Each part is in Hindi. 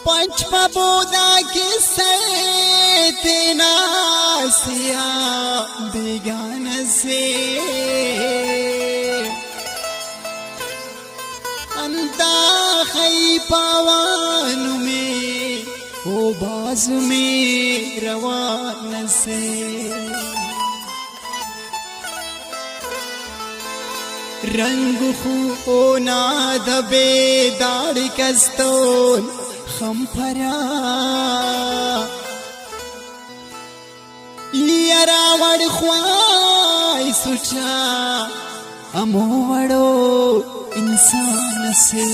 पचपबोदा किस्से नासिया बेगान से अंता खई पावान में ओ बाज में रवान से रंग खू ना दबे दाड़ कस्तोन खंफरा लियरावड़ ख्वाई सुचा अमोवड़ो इंसान से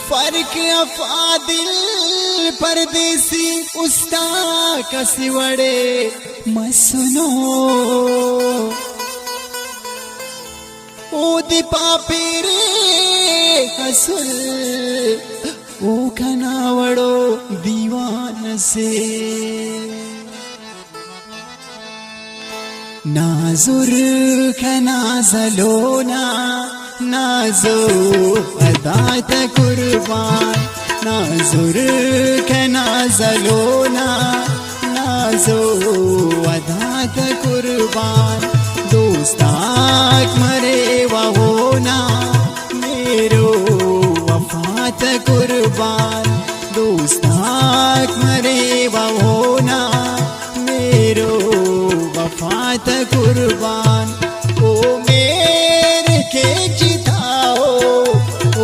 फर्क अफादिल परदेसी उस्ता कसिवड़े मसनो ओ दीपा पेरे हसल ओ खनावड़ो दीवान से नाजुर खनाजलोना नाजो अदात कुर्बान नाजुर खनाजलोना नाजो अदात कुर्बान दोस्ताक मरे वहोना मेरो वफात कुर्बान दोस्ताक मरे वहोना मेरो वफात कुर्बान ओ मेरे के जिताओ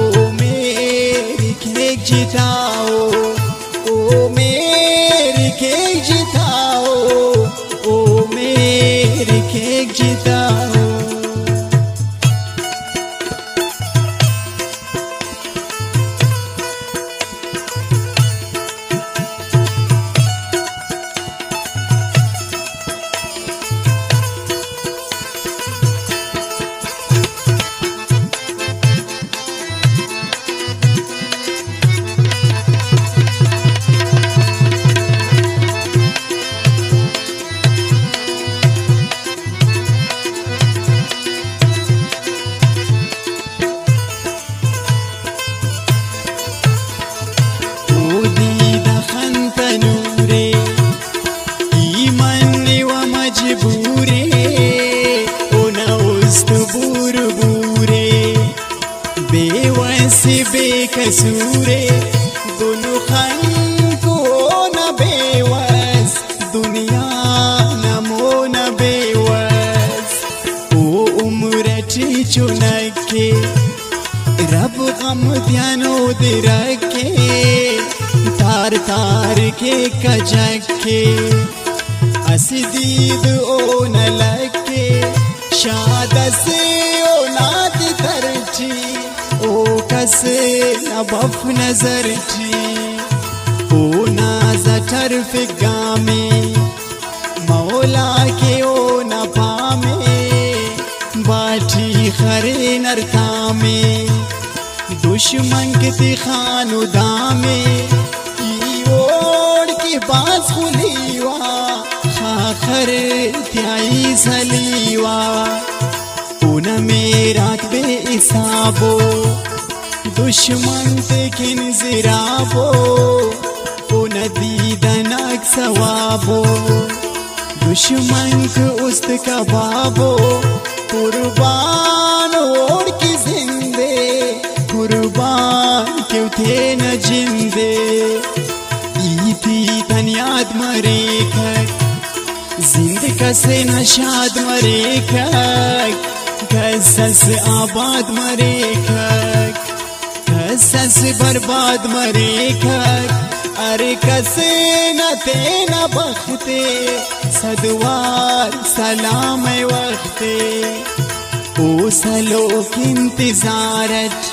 ओ मेरे के जिताओ ओ मेरे के जिताओ ओ मेरे के जिताओ बेकसूरे दोनों खान को न बेवस दुनिया नमो न बेवस ओ उम्र चुनके रब गम ध्यानो दे रखे तार तार के कजके असदीद ओ न लके शाद से ओ नाद तरची ओ कसे नबफ नजर थी ओ नाजा टर्फ गामे मौला के ओ न पामे बाठी खरे नरता में दुश्मन के खानु दामे ओढ़ के बास खुलीवा खाखर त्याई सलीवा उन मेरा बे इसाबो दुश्मन ते किन जिराबो उन दीदनक सवाबो दुश्मन को उस्त कबाबो कुर्बान ओढ़ के जिंदे कुर्बान क्यों थे न जिंदे इती तन याद मरे खक जिंद कसे न शाद मरे खक कसस आबाद मरे खक कसस बर्बाद मरे खक अरे कसे न ते न बखते सदवार सलाम वक्ते ओ सलोक इंतजारत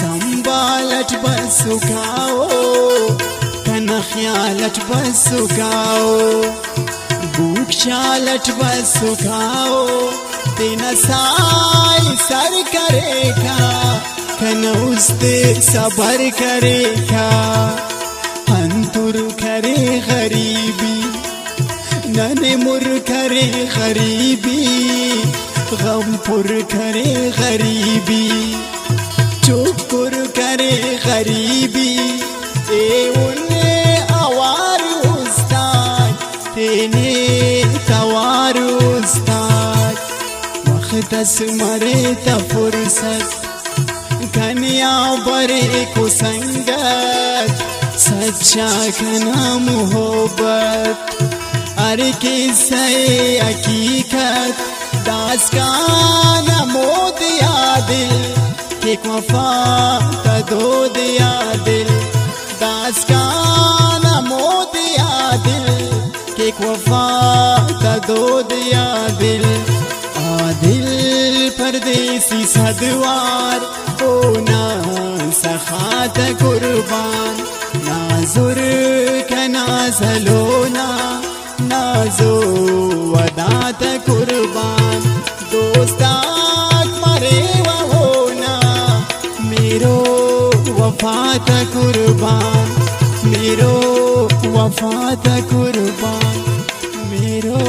संभालत बसुकाओ कन ख्यालत बसुकाओ भूक्षालत बसुकाओ तेन साई सर करेगा कन उस्ते सबर करेगा अंतुर करे गरीबी नने मुर करे गरीबी गमपुर करे गरीबी चुकुर करे गरीबी ए उन्ने आवार उस्ताद तेने तवार उस्ताद वख्तस मरे त फुर्सत कन्या बरे को संगत सच्चा कना मोहब्बत अरे किस्से हकीकत दास का नमोद यादिल एक वफा तदो दिया दिल दास का नमो दिया दिल एक वफा तदो दिया दिल आदिल परदेसी सदवार ओ ना सखात कुर्बान नाजुर का नाजलोना नाजो वदात कुर्बान दोस्ताक मरे मेरो वफात कुर्बान मेरो वफात कुर्बान मेरो